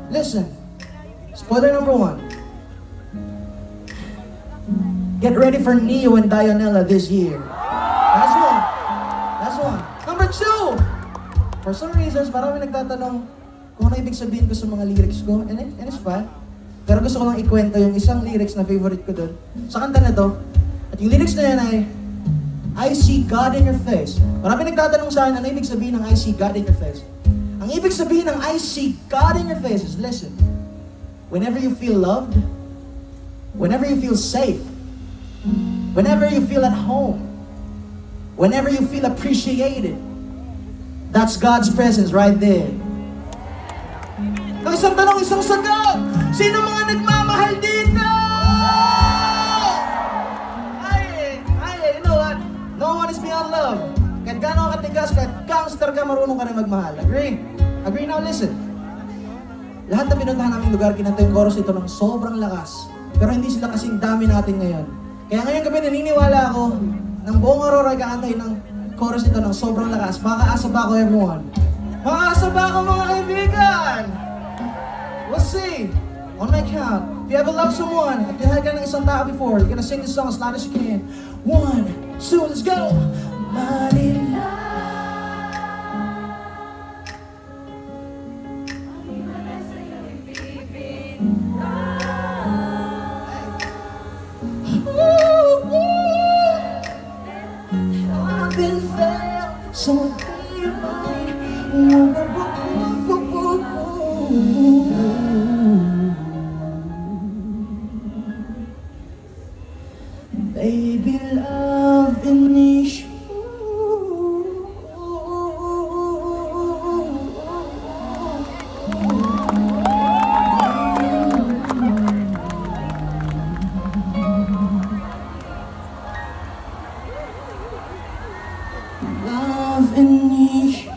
Listen. Spoiler number 1. Get ready for Neo and Dianella this year. That's one. That's one. Number 2. For some reasons, marami nagtatanong kung ano ibig sabihin ko sa mga lyrics ko. And it's fine. Pero gusto ko lang ikwento yung isang lyrics na favorite ko dun. Sa kanta na to. At yung lyrics na yan ay, I see God in your face. Marami nagtatanong sa akin, ano ibig sabihin ng I see God in your face? Ang ibig sabihin ng I see God in your face is, listen. Whenever you feel loved, whenever you feel safe, whenever you feel at home, whenever you feel appreciated, that's God's presence right there. Ang isang tanong, isang sagot. Sino mga nagmamahal dito? You know what? No one is beyond love. Kahit gano'n katigas, kahit gangster ka, marunong ka rin magmahal. Agree? Agree now, listen. Lahat na pinuntahan naming lugar, kinanta yung chorus ito ng sobrang lakas. Pero hindi sila kasing dami natin ngayon. Kaya ngayong gabi, naniniwala ako, ng buong Aurora kakantahin ng chorus ito ng sobrang lakas. Makakaasa ba ako, everyone? Makakaasa ba ako, mga kaibigan? We'll see. On my count. If you ever love someone, at tinahal ka ng isang tao before, you're gonna sing this song as loud as you can. 1, 2, let's go! Manila. I've been felt so divine. Baby, love in me. Love in me.